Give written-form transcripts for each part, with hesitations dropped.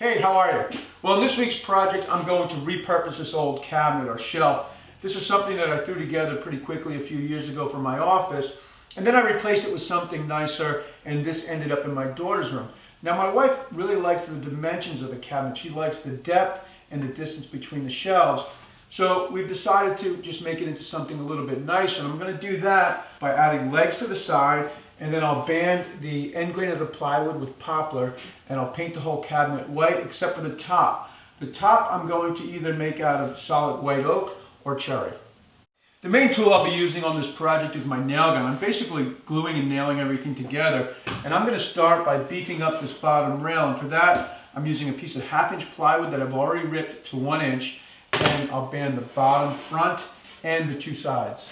Hey, how are you? Well, in this week's project, I'm going to repurpose this old cabinet or shelf. This is something that I threw together pretty quickly a few years ago for my office, and then I replaced it with something nicer, and this ended up in my daughter's room. Now, my wife really likes the dimensions of the cabinet. She likes the depth and the distance between the shelves. So we've decided to just make it into something a little bit nicer, and I'm going to do that by adding legs to the side, and then I'll band the end grain of the plywood with poplar, and I'll paint the whole cabinet white except for the top. The top I'm going to either make out of solid white oak or cherry. The main tool I'll be using on this project is my nail gun. I'm basically gluing and nailing everything together, and I'm going to start by beefing up this bottom rail, and for that I'm using a piece of 1/2 inch plywood that I've already ripped to 1 inch, and I'll band the bottom, front, and the two sides.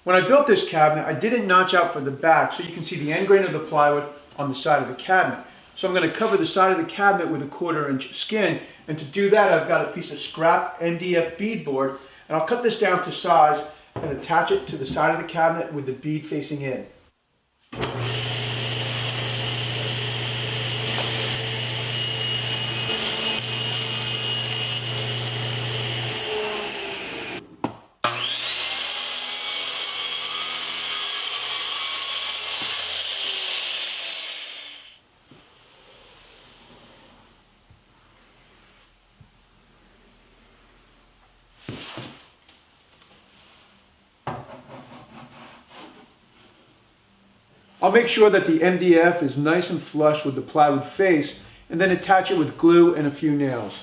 When I built this cabinet, I didn't notch out for the back, so you can see the end grain of the plywood on the side of the cabinet. So I'm going to cover the side of the cabinet with a 1/4 inch skin, and to do that I've got a piece of scrap MDF beadboard, and I'll cut this down to size and attach it to the side of the cabinet with the bead facing in. I'll make sure that the MDF is nice and flush with the plywood face, and then attach it with glue and a few nails.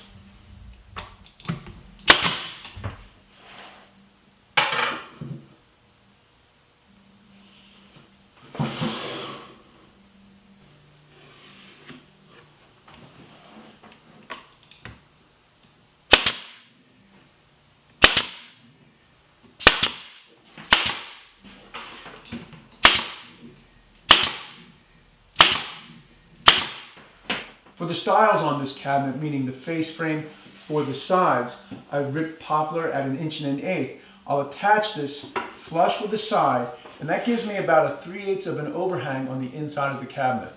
For the stiles on this cabinet, meaning the face frame for the sides, I've ripped poplar at 1 1/8 inches. I'll attach this flush with the side, and that gives me about a 3/8 of an overhang on the inside of the cabinet.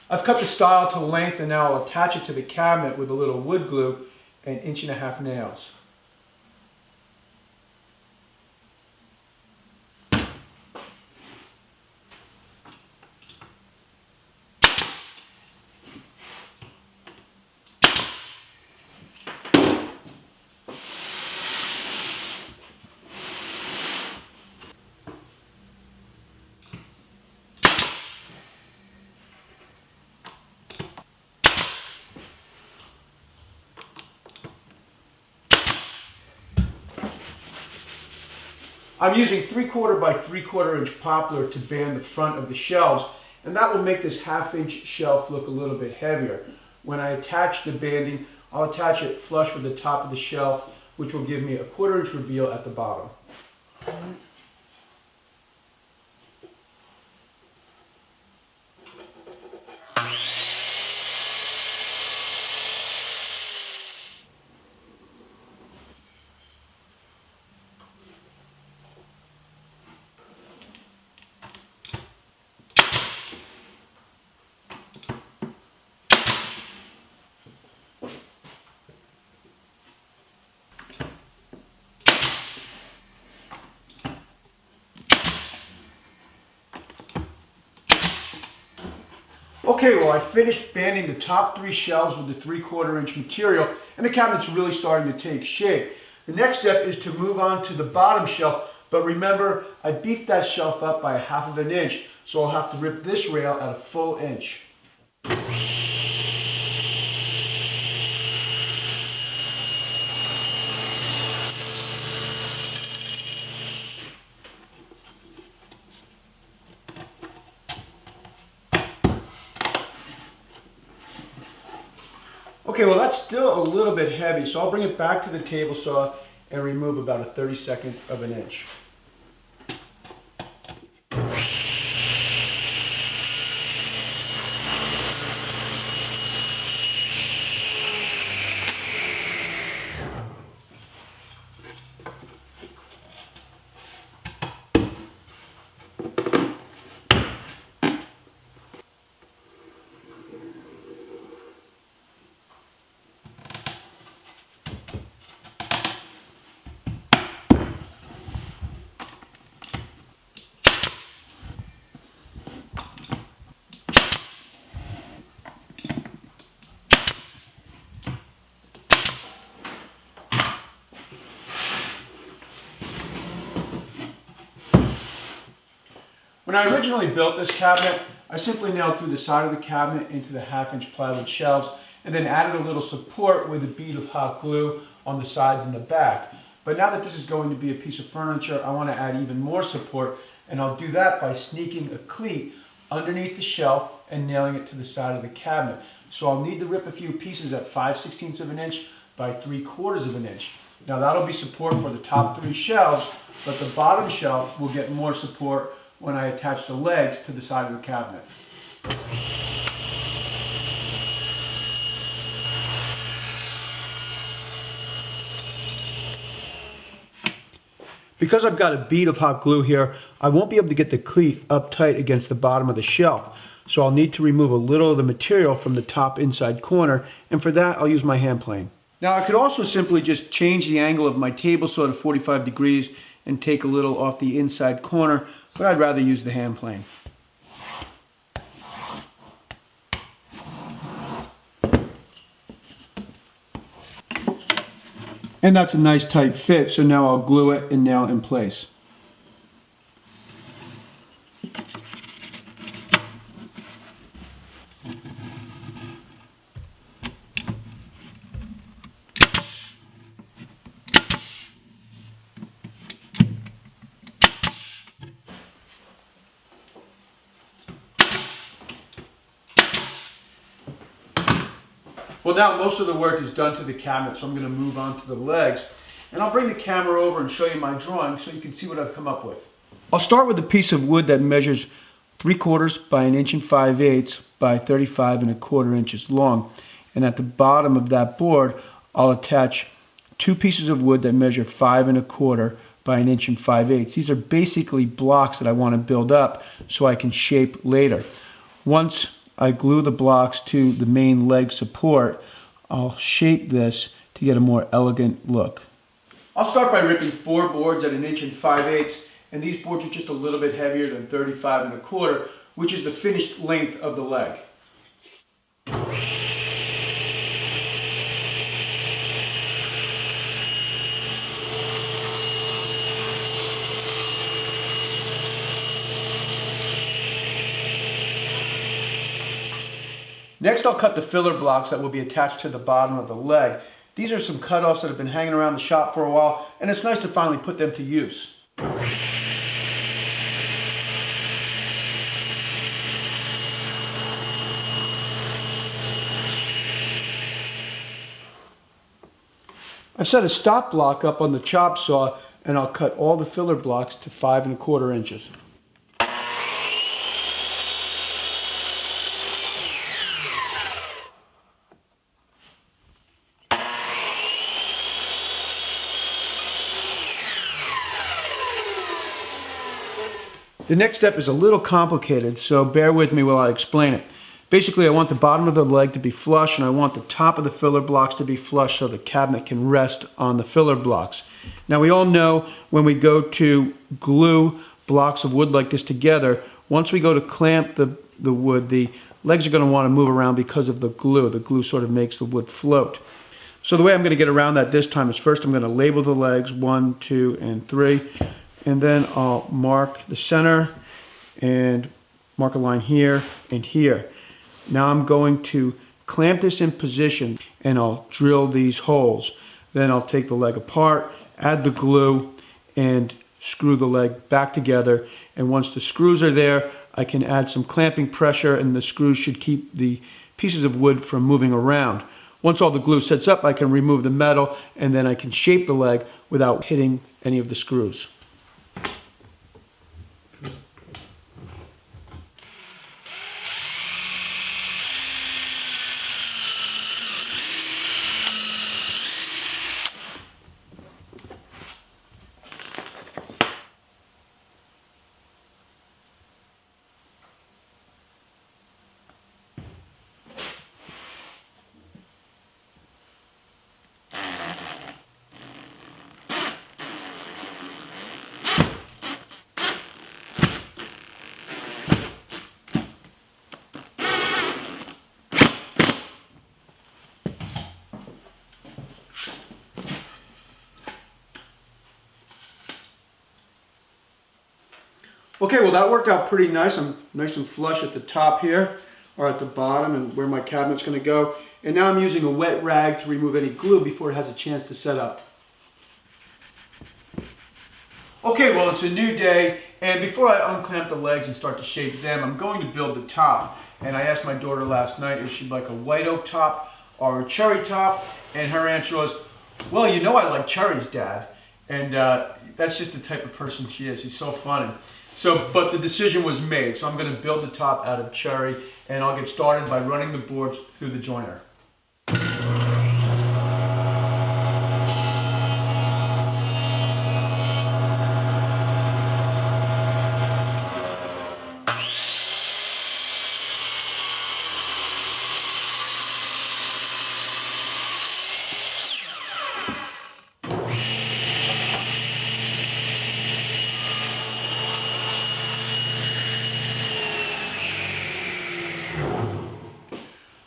I've cut the stile to length, and now I'll attach it to the cabinet with a little wood glue and 1.5 inch nails. I'm using 3/4 by 3/4 inch poplar to band the front of the shelves, and that will make this 1/2 inch shelf look a little bit heavier. When I attach the banding, I'll attach it flush with the top of the shelf, which will give me a 1/4 inch reveal at the bottom. Okay, well, I finished banding the top 3 shelves with the 3/4 inch material, and the cabinet's really starting to take shape. The next step is to move on to the bottom shelf, but remember, I beefed that shelf up by 1/2 inch, so I'll have to rip this rail at a full inch. Okay, well that's still a little bit heavy, so I'll bring it back to the table saw and remove about a 32nd of an inch. When I originally built this cabinet, I simply nailed through the side of the cabinet into the 1/2-inch plywood shelves and then added a little support with a bead of hot glue on the sides and the back. But now that this is going to be a piece of furniture, I want to add even more support, and I'll do that by sneaking a cleat underneath the shelf and nailing it to the side of the cabinet. So I'll need to rip a few pieces at 5/16 of an inch by 3/4 of an inch. Now that'll be support for the top 3 shelves, but the bottom shelf will get more support when I attach the legs to the side of the cabinet. Because I've got a bead of hot glue here, I won't be able to get the cleat up tight against the bottom of the shelf. So I'll need to remove a little of the material from the top inside corner, and for that I'll use my hand plane. Now I could also simply just change the angle of my table saw to 45 degrees and take a little off the inside corner, but I'd rather use the hand plane. And that's a nice tight fit, so now I'll glue it and nail it in place. Well, now most of the work is done to the cabinet, so I'm going to move on to the legs. And I'll bring the camera over and show you my drawing so you can see what I've come up with. I'll start with a piece of wood that measures 3/4 by 1 5/8 inches by 35 1/4 inches long. And at the bottom of that board, I'll attach 2 pieces of wood that measure 5 1/4 by 1 5/8 inches. These are basically blocks that I want to build up so I can shape later. Once I glue the blocks to the main leg support, I'll shape this to get a more elegant look. I'll start by ripping 4 boards at 1 5/8 inches, and these boards are just a little bit heavier than 35 1/4, which is the finished length of the leg. Next, I'll cut the filler blocks that will be attached to the bottom of the leg. These are some cutoffs that have been hanging around the shop for a while, and it's nice to finally put them to use. I've set a stop block up on the chop saw, and I'll cut all the filler blocks to 5 1/4 inches. The next step is a little complicated, so bear with me while I explain it. Basically, I want the bottom of the leg to be flush, and I want the top of the filler blocks to be flush so the cabinet can rest on the filler blocks. Now, we all know when we go to glue blocks of wood like this together, once we go to clamp the wood, the legs are going to want to move around because of the glue. The glue sort of makes the wood float. So the way I'm going to get around that this time is first I'm going to label the legs 1, 2, and 3. And then I'll mark the center and mark a line here and here. Now I'm going to clamp this in position and I'll drill these holes. Then I'll take the leg apart, add the glue, and screw the leg back together. And once the screws are there, I can add some clamping pressure, and the screws should keep the pieces of wood from moving around. Once all the glue sets up, I can remove the metal and then I can shape the leg without hitting any of the screws. Okay, well that worked out pretty nice. I'm nice and flush at the top here, or at the bottom, and where my cabinet's going to go. And now I'm using a wet rag to remove any glue before it has a chance to set up. Okay, well it's a new day, and before I unclamp the legs and start to shape them, I'm going to build the top. And I asked my daughter last night if she'd like a white oak top or a cherry top, and her answer was, well, you know I like cherries, Dad. And that's just the type of person she is. She's so funny. But the decision was made, so I'm going to build the top out of cherry, and I'll get started by running the boards through the joiner.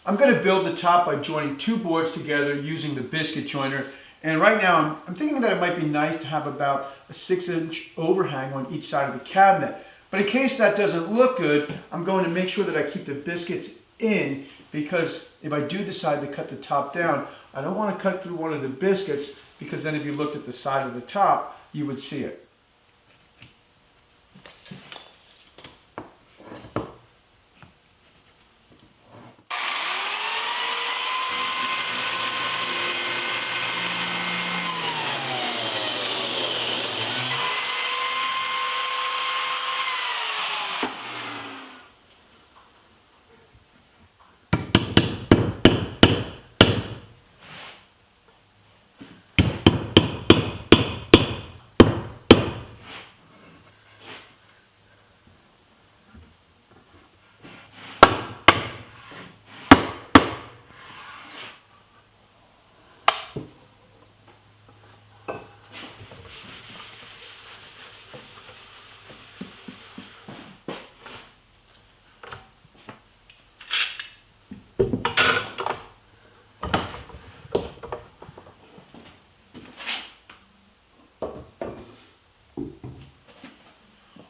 I'm going to build the top by joining two boards together using the biscuit joiner. And right now I'm thinking that it might be nice to have about a 6-inch overhang on each side of the cabinet. But in case that doesn't look good, I'm going to make sure that I keep the biscuits in, because if I do decide to cut the top down, I don't want to cut through one of the biscuits, because then if you looked at the side of the top, you would see it.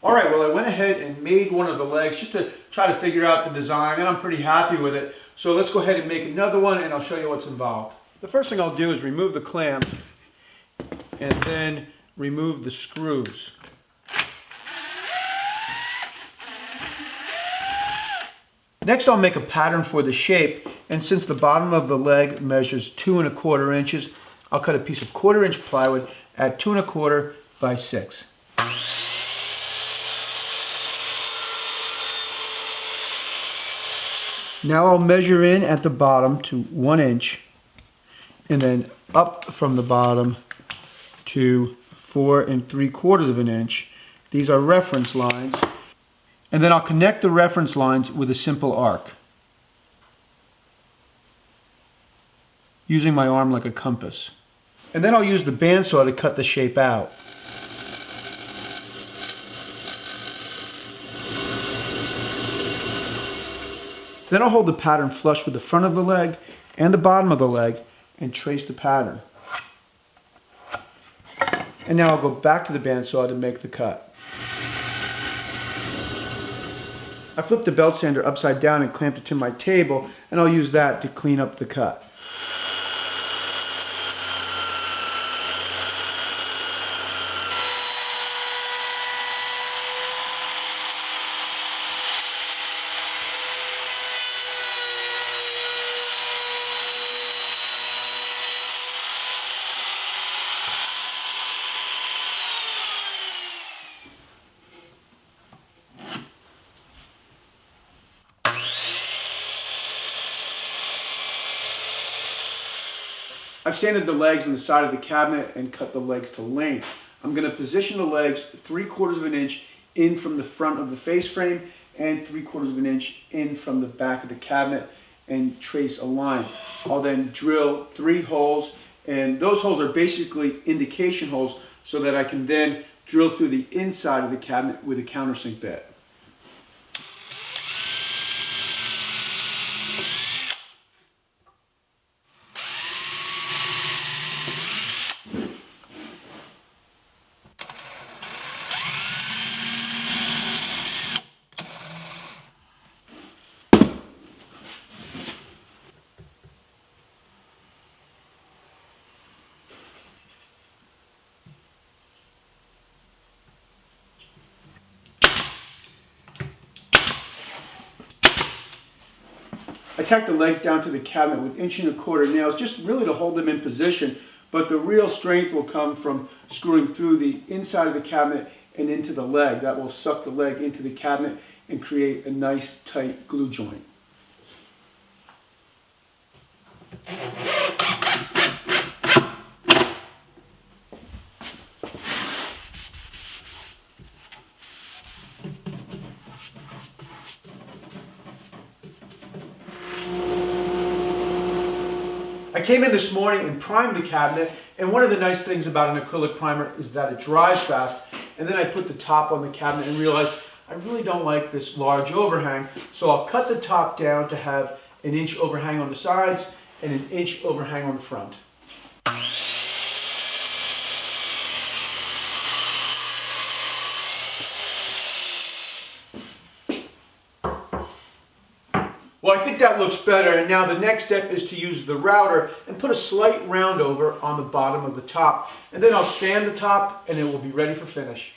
All right, well I went ahead and made one of the legs just to try to figure out the design, and I'm pretty happy with it. So let's go ahead and make another one, and I'll show you what's involved. The first thing I'll do is remove the clamp and then remove the screws. Next I'll make a pattern for the shape, and since the bottom of the leg measures 2 1/4 inches, I'll cut a piece of 1/4 inch plywood at 2 1/4 by 6. Now I'll measure in at the bottom to 1 inch, and then up from the bottom to 4 3/4 inch. These are reference lines. And then I'll connect the reference lines with a simple arc, using my arm like a compass. And then I'll use the bandsaw to cut the shape out. Then I'll hold the pattern flush with the front of the leg and the bottom of the leg and trace the pattern. And now I'll go back to the bandsaw to make the cut. I flipped the belt sander upside down and clamped it to my table, and I'll use that to clean up the cut. I've sanded the legs on the side of the cabinet and cut the legs to length. I'm going to position the legs 3/4 of an inch in from the front of the face frame and 3/4 of an inch in from the back of the cabinet and trace a line. I'll then drill 3 holes, and those holes are basically indication holes so that I can then drill through the inside of the cabinet with a countersink bit. I tack the legs down to the cabinet with 1¼ nails, just really to hold them in position, but the real strength will come from screwing through the inside of the cabinet and into the leg. That will suck the leg into the cabinet and create a nice tight glue joint. I came in this morning and primed the cabinet, and one of the nice things about an acrylic primer is that it dries fast. And then I put the top on the cabinet and realized I really don't like this large overhang, so I'll cut the top down to have 1 inch overhang on the sides and 1 inch overhang on the front. Well, I think that looks better, and now the next step is to use the router and put a slight round over on the bottom of the top. And then I'll sand the top and it will be ready for finish.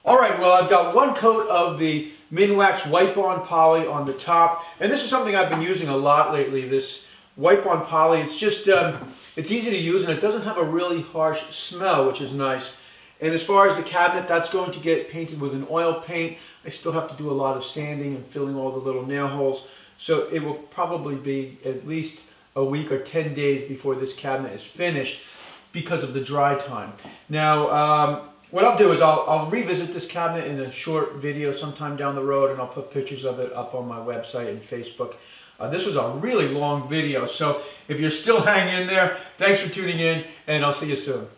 Alright, well, I've got 1 coat of the Minwax Wipe-On Poly on the top, and this is something I've been using a lot lately, this Wipe-On Poly. It's just, it's easy to use and it doesn't have a really harsh smell, which is nice. And as far as the cabinet, that's going to get painted with an oil paint. I still have to do a lot of sanding and filling all the little nail holes, so it will probably be at least a week or 10 days before this cabinet is finished because of the dry time. Now, what I'll do is I'll revisit this cabinet in a short video sometime down the road, and I'll put pictures of it up on my website and Facebook. This was a really long video, so if you're still hanging in there, thanks for tuning in, and I'll see you soon.